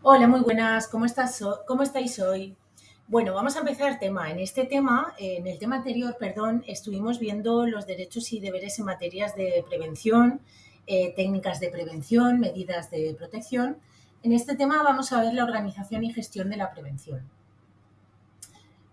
Hola, muy buenas. ¿Cómo estáis hoy? Bueno, vamos a empezar el tema. En el tema anterior, perdón, estuvimos viendo los derechos y deberes en materias de prevención, técnicas de prevención, medidas de protección. En este tema vamos a ver la organización y gestión de la prevención.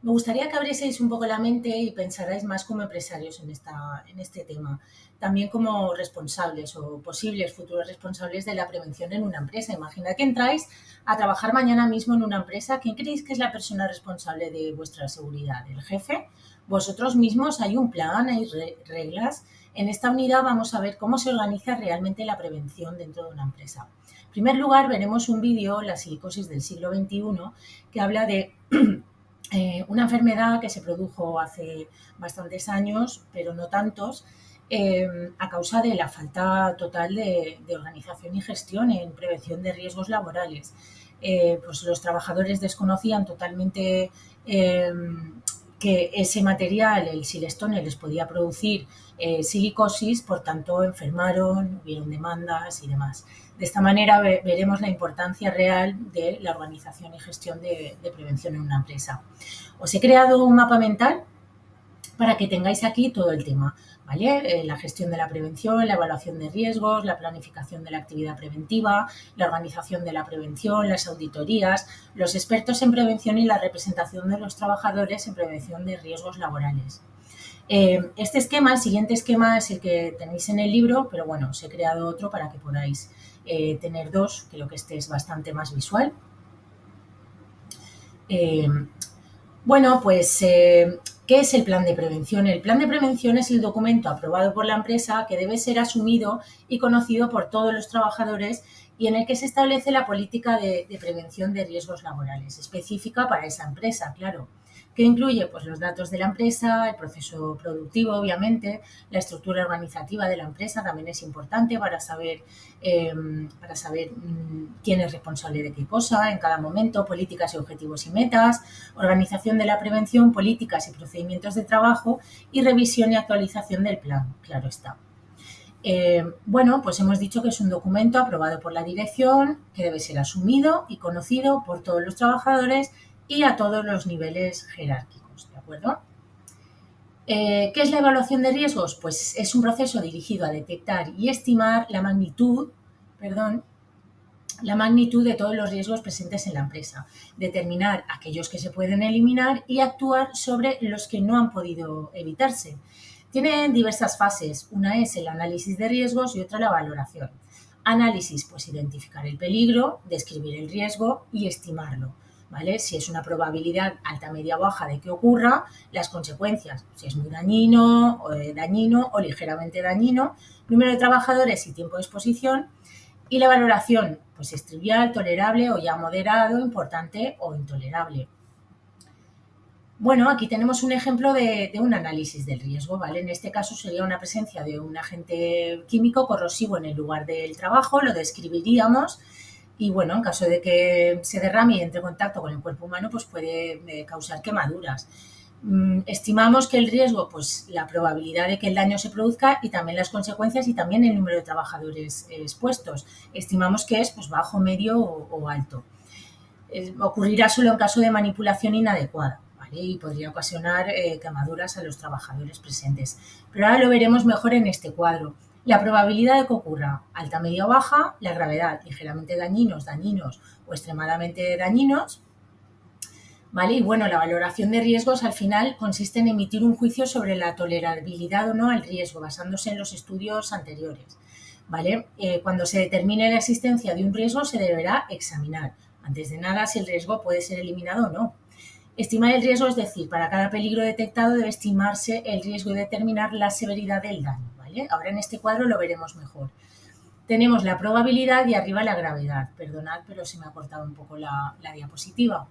Me gustaría que abrieseis un poco la mente y pensarais más como empresarios en este tema, también como responsables o posibles futuros responsables de la prevención en una empresa. Imaginad que entráis a trabajar mañana mismo en una empresa. ¿Quién creéis que es la persona responsable de vuestra seguridad? ¿El jefe? ¿Vosotros mismos? ¿Hay un plan? ¿Hay reglas? En esta unidad vamos a ver cómo se organiza realmente la prevención dentro de una empresa. En primer lugar, veremos un vídeo, La silicosis del siglo XXI, que habla de una enfermedad que se produjo hace bastantes años, pero no tantos, a causa de la falta total de organización y gestión en prevención de riesgos laborales. Pues los trabajadores desconocían totalmente que ese material, el silestone, les podía producir silicosis, por tanto enfermaron, hubieron demandas y demás. De esta manera veremos la importancia real de la organización y gestión de prevención en una empresa. Os he creado un mapa mental para que tengáis aquí todo el tema, ¿vale? La gestión de la prevención, la evaluación de riesgos, la planificación de la actividad preventiva, la organización de la prevención, las auditorías, los expertos en prevención y la representación de los trabajadores en prevención de riesgos laborales. Este esquema, el siguiente esquema es el que tenéis en el libro, pero bueno, os he creado otro para que podáis tener dos, creo que este es bastante más visual. Bueno, pues, ¿qué es el plan de prevención? El plan de prevención es el documento aprobado por la empresa que debe ser asumido y conocido por todos los trabajadores y en el que se establece la política de prevención de riesgos laborales, específica para esa empresa, claro, que incluye pues, los datos de la empresa, el proceso productivo, obviamente, la estructura organizativa de la empresa también es importante para saber quién es responsable de qué cosa en cada momento, políticas y objetivos y metas, organización de la prevención, políticas y procedimientos de trabajo y revisión y actualización del plan, claro está. Bueno, pues hemos dicho que es un documento aprobado por la dirección que debe ser asumido y conocido por todos los trabajadores y a todos los niveles jerárquicos, ¿de acuerdo? ¿Qué es la evaluación de riesgos? Pues es un proceso dirigido a detectar y estimar la magnitud de todos los riesgos presentes en la empresa, determinar aquellos que se pueden eliminar y actuar sobre los que no han podido evitarse. Tienen diversas fases. Una es el análisis de riesgos y otra la valoración. Análisis, pues identificar el peligro, describir el riesgo y estimarlo. ¿Vale? Si es una probabilidad alta, media o baja de que ocurra, las consecuencias, si es muy dañino o ligeramente dañino, número de trabajadores y tiempo de exposición. Y la valoración, pues es trivial, tolerable o ya moderado, importante o intolerable. Bueno, aquí tenemos un ejemplo de un análisis del riesgo, ¿vale? En este caso sería una presencia de un agente químico corrosivo en el lugar del trabajo, lo describiríamos y, bueno, en caso de que se derrame y entre en contacto con el cuerpo humano, pues puede causar quemaduras. Estimamos que el riesgo, pues la probabilidad de que el daño se produzca y también las consecuencias y también el número de trabajadores expuestos. Estimamos que es pues, bajo, medio o alto. Ocurrirá solo en caso de manipulación inadecuada, ¿vale? Y podría ocasionar quemaduras a los trabajadores presentes. Pero ahora lo veremos mejor en este cuadro. La probabilidad de que ocurra alta, media o baja, la gravedad, ligeramente dañinos, dañinos o extremadamente dañinos, ¿vale? Y bueno, la valoración de riesgos al final consiste en emitir un juicio sobre la tolerabilidad o no al riesgo, basándose en los estudios anteriores, ¿vale? Cuando se determine la existencia de un riesgo se deberá examinar, antes de nada, si el riesgo puede ser eliminado o no. Estimar el riesgo, es decir, para cada peligro detectado debe estimarse el riesgo y determinar la severidad del daño, ¿vale? Ahora en este cuadro lo veremos mejor. Tenemos la probabilidad y arriba la gravedad. Perdonad, pero se me ha cortado un poco la diapositiva.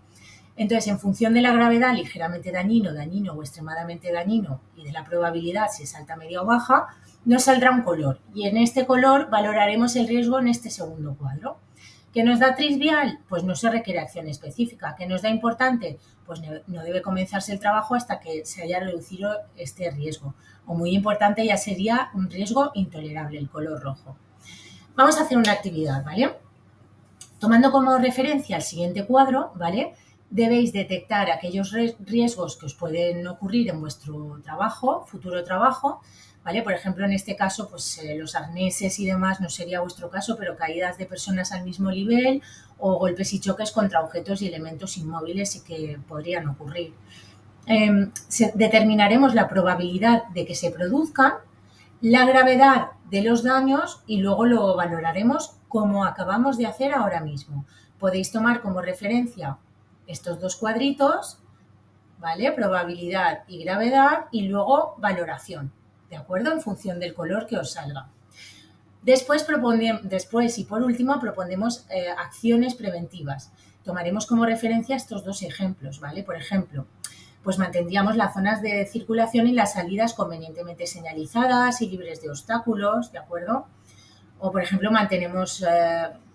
Entonces, en función de la gravedad, ligeramente dañino, dañino o extremadamente dañino, y de la probabilidad, si es alta, media o baja, nos saldrá un color. Y en este color valoraremos el riesgo en este segundo cuadro. ¿Qué nos da trivial? Pues no se requiere acción específica. ¿Qué nos da importante? Pues no debe comenzarse el trabajo hasta que se haya reducido este riesgo. O muy importante ya sería un riesgo intolerable, el color rojo. Vamos a hacer una actividad, ¿vale? Tomando como referencia el siguiente cuadro, ¿vale? Debéis detectar aquellos riesgos que os pueden ocurrir en vuestro trabajo, futuro trabajo, ¿vale? Por ejemplo, en este caso, pues los arneses y demás no sería vuestro caso, pero caídas de personas al mismo nivel o golpes y choques contra objetos y elementos inmóviles y que podrían ocurrir. Determinaremos la probabilidad de que se produzcan, la gravedad de los daños y luego lo valoraremos como acabamos de hacer ahora mismo. Podéis tomar como referencia estos dos cuadritos, ¿vale? Probabilidad y gravedad y luego valoración, ¿de acuerdo? En función del color que os salga. Después y por último proponemos acciones preventivas. Tomaremos como referencia estos dos ejemplos, ¿vale? Por ejemplo, pues mantendríamos las zonas de circulación y las salidas convenientemente señalizadas y libres de obstáculos, ¿de acuerdo? O, por ejemplo, mantenemos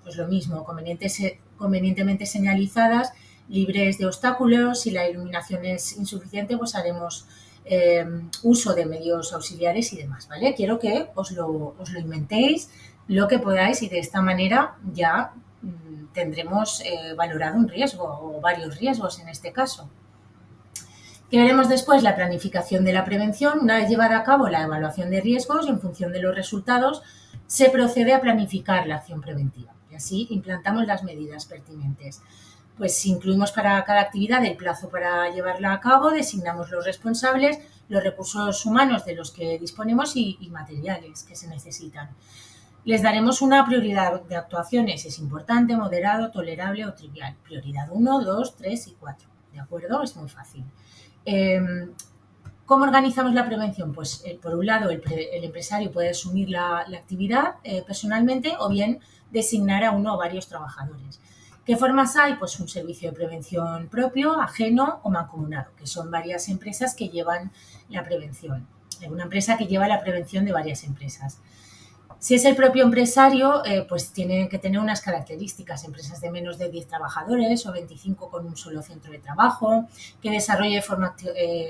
pues lo mismo, convenientemente señalizadas, libres de obstáculos. Si la iluminación es insuficiente, pues haremos uso de medios auxiliares y demás, ¿vale? Quiero que os lo inventéis lo que podáis y de esta manera ya tendremos valorado un riesgo o varios riesgos en este caso. ¿Qué veremos después? La planificación de la prevención. Una vez llevada a cabo la evaluación de riesgos y en función de los resultados, se procede a planificar la acción preventiva y así implantamos las medidas pertinentes. Pues incluimos para cada actividad el plazo para llevarla a cabo, designamos los responsables, los recursos humanos de los que disponemos y materiales que se necesitan. Les daremos una prioridad de actuaciones, es importante, moderado, tolerable o trivial. Prioridad 1, 2, 3 y 4, ¿de acuerdo? Es muy fácil. ¿Cómo organizamos la prevención? Pues por un lado el empresario puede asumir la actividad personalmente o bien designar a uno o varios trabajadores. ¿Qué formas hay? Pues un servicio de prevención propio, ajeno o mancomunado, que son varias empresas que llevan la prevención. Una empresa que lleva la prevención de varias empresas. Si es el propio empresario, pues tiene que tener unas características, empresas de menos de 10 trabajadores o 25 con un solo centro de trabajo, que desarrolle de forma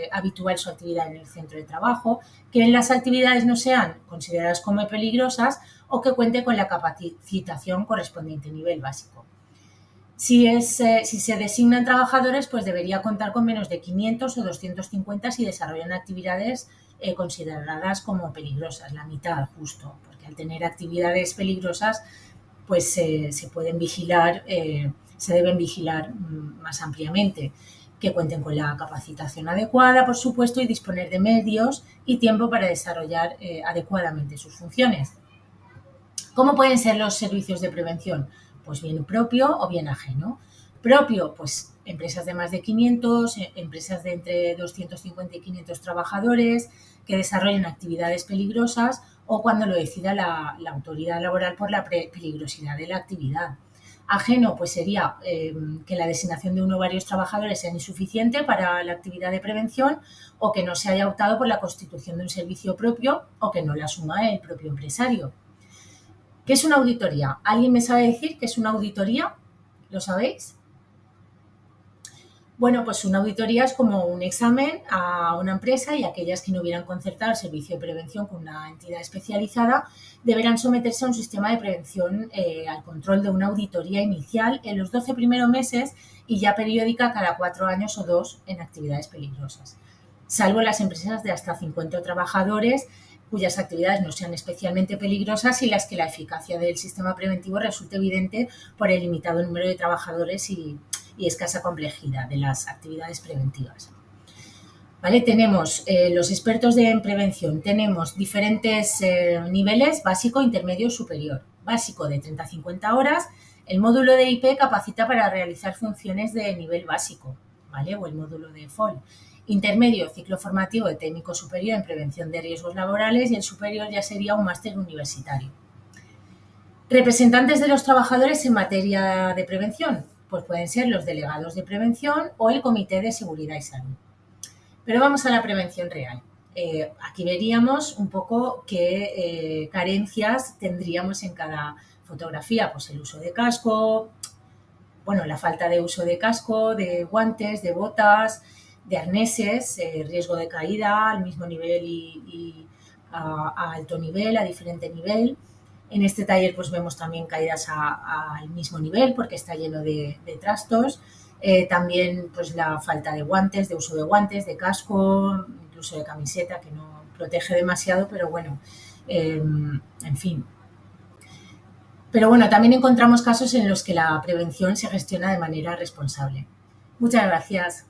habitual su actividad en el centro de trabajo, que las actividades no sean consideradas como peligrosas o que cuente con la capacitación correspondiente a nivel básico. Si se designan trabajadores, pues debería contar con menos de 500 o 250 si desarrollan actividades consideradas como peligrosas, la mitad justo, porque al tener actividades peligrosas, pues se pueden vigilar, se deben vigilar más ampliamente, que cuenten con la capacitación adecuada, por supuesto, y disponer de medios y tiempo para desarrollar adecuadamente sus funciones. ¿Cómo pueden ser los servicios de prevención? Pues bien propio o bien ajeno. Propio, pues empresas de más de 500, empresas de entre 250 y 500 trabajadores que desarrollen actividades peligrosas o cuando lo decida la autoridad laboral por la peligrosidad de la actividad. Ajeno, pues sería que la designación de uno o varios trabajadores sea insuficiente para la actividad de prevención o que no se haya optado por la constitución de un servicio propio o que no la asuma el propio empresario. ¿Qué es una auditoría? ¿Alguien me sabe decir qué es una auditoría? ¿Lo sabéis? Bueno, pues una auditoría es como un examen a una empresa y aquellas que no hubieran concertado el servicio de prevención con una entidad especializada deberán someterse a un sistema de prevención al control de una auditoría inicial en los 12 primeros meses y ya periódica cada 4 años o 2 en actividades peligrosas, salvo las empresas de hasta 50 trabajadores cuyas actividades no sean especialmente peligrosas y las que la eficacia del sistema preventivo resulte evidente por el limitado número de trabajadores y escasa complejidad de las actividades preventivas. ¿Vale? Tenemos los expertos en prevención, tenemos diferentes niveles, básico, intermedio, superior. Básico de 30 a 50 horas, el módulo de IP capacita para realizar funciones de nivel básico, ¿vale? O el módulo de FOL. Intermedio, ciclo formativo de técnico superior en prevención de riesgos laborales y el superior ya sería un máster universitario. Representantes de los trabajadores en materia de prevención, pues pueden ser los delegados de prevención o el Comité de Seguridad y Salud. Pero vamos a la prevención real. Aquí veríamos un poco qué carencias tendríamos en cada fotografía, pues el uso de casco, bueno, la falta de uso de casco, de guantes, de botas, de arneses, riesgo de caída al mismo nivel y a alto nivel, a diferente nivel, En este taller pues vemos también caídas al mismo nivel porque está lleno de trastos. También pues la falta de guantes, de uso de guantes, de casco, incluso de camiseta que no protege demasiado, pero bueno, en fin. Pero bueno, también encontramos casos en los que la prevención se gestiona de manera responsable. Muchas gracias.